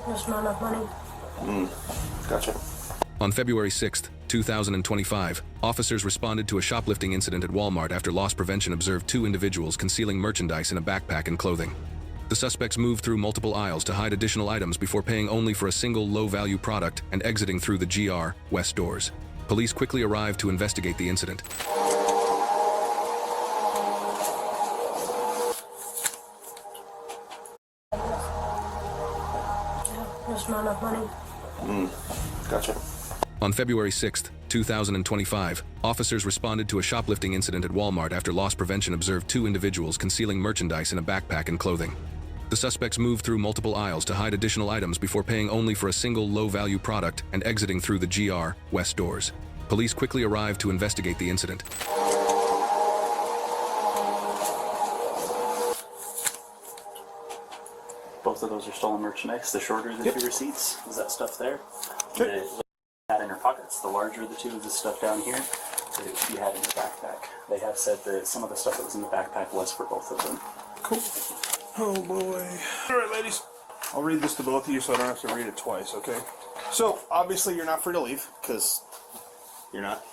There's not enough money. Gotcha. On February 6th, 2025, officers responded to a shoplifting incident at Walmart after loss prevention observed two individuals concealing merchandise in a backpack and clothing. The suspects moved through multiple aisles to hide additional items before paying only for a single low-value product and exiting through the GR West doors. Police quickly arrived to investigate the incident. There's not enough money. Gotcha. On February 6th, 2025, officers responded to a shoplifting incident at Walmart after loss prevention observed two individuals concealing merchandise in a backpack and clothing. The suspects moved through multiple aisles to hide additional items before paying only for a single low-value product and exiting through the GR West doors. Police quickly arrived to investigate the incident. Both of those are stolen merchandise. The shorter of the two receipts is that stuff there. Okay. The had in her pockets. The larger of the two is the stuff down here that she had in her backpack. They have said that some of the stuff that was in the backpack was for both of them. Cool. Oh boy. All right, ladies. I'll read this to both of you so I don't have to read it twice, okay? So, obviously you're not free to leave, because you're not.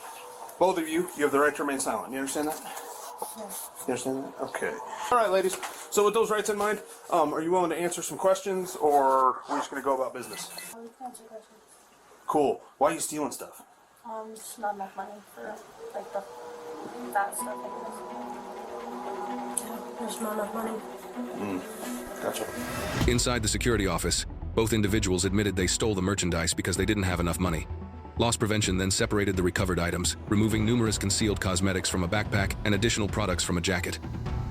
Both of you have the right to remain silent. You understand that? Yeah. You understand that? Okay. All right, ladies. So with those rights in mind, are you willing to answer some questions, or we're just going to go about business? We can answer questions. Cool. Why are you stealing stuff? Just not enough money for like that stuff. Yeah, there's not enough money. Gotcha. Inside the security office, both individuals admitted they stole the merchandise because they didn't have enough money. Loss prevention then separated the recovered items, removing numerous concealed cosmetics from a backpack and additional products from a jacket.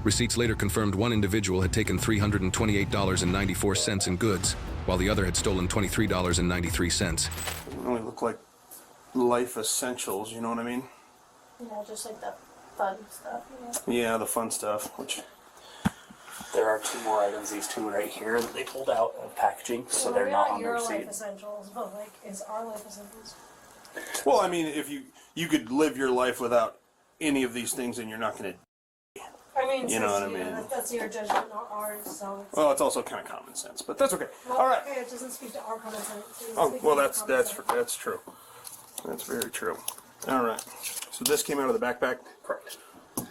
Receipts later confirmed one individual had taken $328.94 in goods, while the other had stolen $23.93. Doesn't really look like life essentials, you know what I mean? Yeah, just like the fun stuff. Yeah, the fun stuff, which... There are two more items, these two right here, that they pulled out of packaging, so they're not on the your life receipt. essentials, but like, is our life essentials? Well, I mean, if you could live your life without any of these things, and you're not going to... I mean, You know what I mean? That's your judgment, not ours. So it's, Well, it's also kind of common sense, but that's okay. well, All right. okay, it doesn't speak to our common sense. It doesn't Oh, speak well, to that's common sense. true. That's very true. All right. So this came out of the backpack. Correct.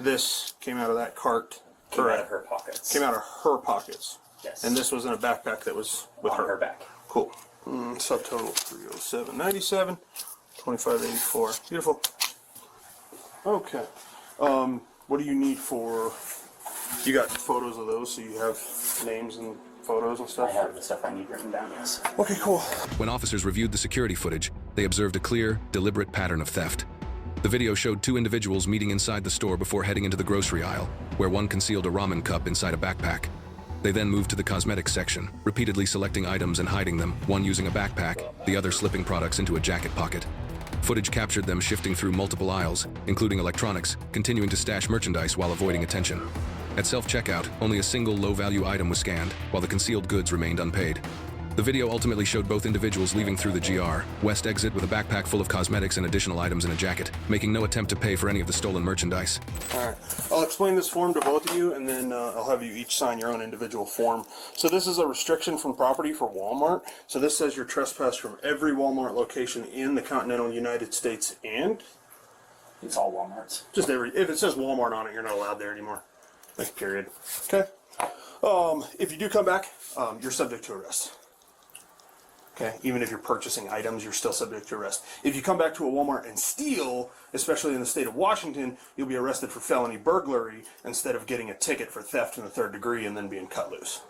This came out of that cart. Came out of her pockets. Came out of her pockets. Yes. And this was in a backpack that was with on her back. Cool. Subtotal 307.97, 25.84. Beautiful. Okay. What do you need for? You got photos of those, so you have names and photos and I stuff. have the stuff I need written down, yes. Okay, cool. When officers reviewed the security footage, they observed a clear, deliberate pattern of theft. The video showed two individuals meeting inside the store before heading into the grocery aisle, where one concealed a ramen cup inside a backpack. They then moved to the cosmetics section, repeatedly selecting items and hiding them, one using a backpack, the other slipping products into a jacket pocket. Footage captured them shifting through multiple aisles, including electronics, continuing to stash merchandise while avoiding attention. At self-checkout, only a single low-value item was scanned, while the concealed goods remained unpaid. The video ultimately showed both individuals leaving through the GR West exit with a backpack full of cosmetics and additional items in a jacket, making no attempt to pay for any of the stolen merchandise. All right. I'll explain this form to both of you, and then I'll have you each sign your own individual form. So this is a restriction from property for Walmart. So this says you're trespassed from every Walmart location in the continental United States and... It's all Walmarts. Just every... If it says Walmart on it, you're not allowed there anymore. Like, period. Okay? If you do come back, you're subject to arrest. Okay, even if you're purchasing items, you're still subject to arrest. If you come back to a Walmart and steal, especially in the state of Washington, you'll be arrested for felony burglary instead of getting a ticket for theft in the 3rd degree and then being cut loose.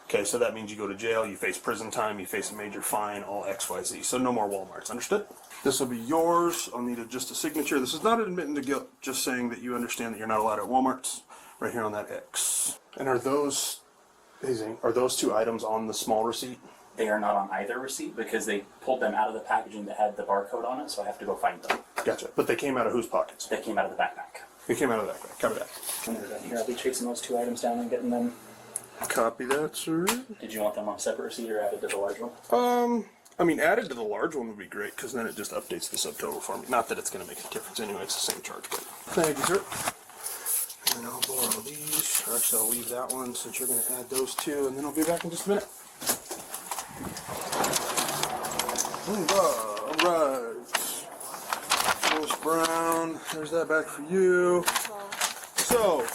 Okay, so that means you go to jail, you face prison time, you face a major fine, all XYZ. So no more Walmarts, understood? This will be yours. I'll need just a signature. This is not admitting to guilt, just saying that you understand that you're not allowed at Walmarts. Right here on that X. And are those two items on the small receipt? They are not on either receipt because they pulled them out of the packaging that had the barcode on it, so I have to go find them. Gotcha. But they came out of whose pockets? They came out of the backpack. They came out of the backpack. Copy that. And they're down here. I'll be chasing those two items down and getting them. Copy that, sir. Did you want them on a separate receipt or added to the large one? I mean, added to the large one would be great, because then it just updates the subtotal for me. Not that it's going to make a difference anyway, it's the same charge, but... Thank you, sir. And I'll borrow these. Or actually, I'll leave that one since you're going to add those two, and then I'll be back in just a minute. All right. Miss Brown, there's that back for you. So,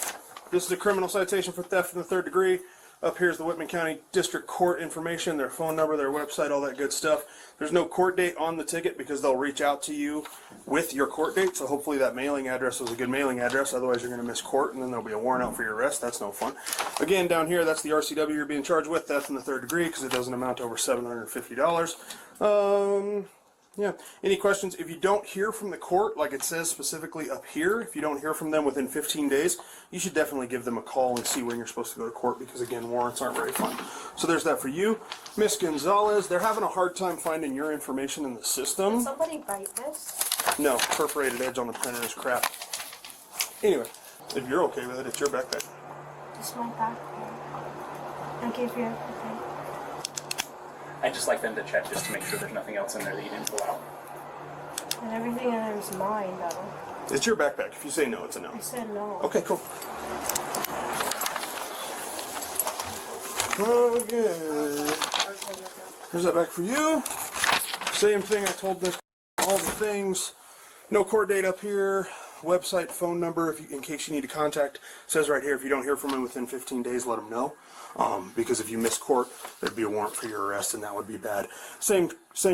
this is a criminal citation for theft in the 3rd degree. Up here is the Whitman County District Court information, their phone number, their website, all that good stuff. There's no court date on the ticket because they'll reach out to you with your court date, so hopefully that mailing address was a good mailing address, otherwise you're going to miss court and then there'll be a warrant out for your arrest. That's no fun. Again, down here, that's the RCW you're being charged with, theft in the 3rd degree, because it doesn't amount to over $750. Yeah. Any questions? If you don't hear from the court, like it says specifically up here, if you don't hear from them within 15 days, you should definitely give them a call and see when you're supposed to go to court because, again, warrants aren't very fun. So there's that for you. Miss Gonzalez, they're having a hard time finding your information in the system. Did somebody bite this? No, perforated edge on the printer is crap. Anyway, if you're okay with it, it's your backpack. Just my backpack. I gave you everything. I'd just like them to check just to make sure there's nothing else in there that you didn't pull out. And everything in there is mine, though. It's your backpack. If you say no, it's a no. I said no. Okay, cool. Okay. Here's that back for you. Same thing I told Nick. All the things. No court date up here. Website, phone number, if you, in case you need to contact. It says right here, if you don't hear from him within 15 days, let him know. Because if you miss court, there'd be a warrant for your arrest, and that would be bad. Same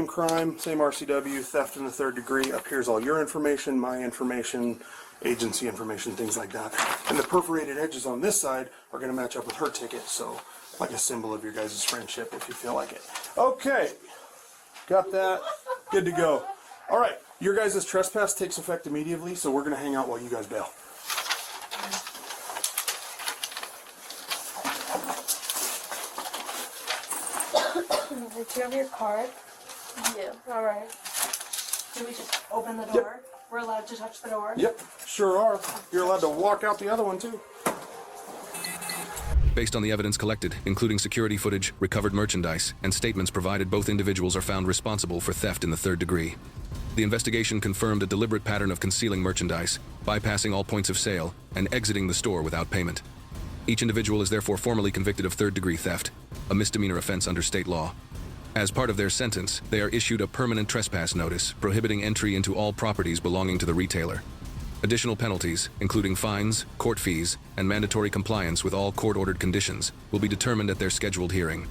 crime, same RCW, theft in the 3rd degree. Up here's all your information, my information, agency information, things like that. And the perforated edges on this side are going to match up with her ticket, so like a symbol of your guys' friendship if you feel like it. Okay, got that. Good to go. All right, your guys' trespass takes effect immediately, so we're going to hang out while you guys bail. Do you have your card? Yeah. Alright. Do we just open the door? Yep. We're allowed to touch the door? Yep, sure are. You're allowed to walk out the other one, too. Based on the evidence collected, including security footage, recovered merchandise, and statements provided, both individuals are found responsible for theft in the 3rd degree. The investigation confirmed a deliberate pattern of concealing merchandise, bypassing all points of sale, and exiting the store without payment. Each individual is therefore formally convicted of 3rd degree theft, a misdemeanor offense under state law. As part of their sentence, they are issued a permanent trespass notice prohibiting entry into all properties belonging to the retailer. Additional penalties, including fines, court fees, and mandatory compliance with all court-ordered conditions, will be determined at their scheduled hearing.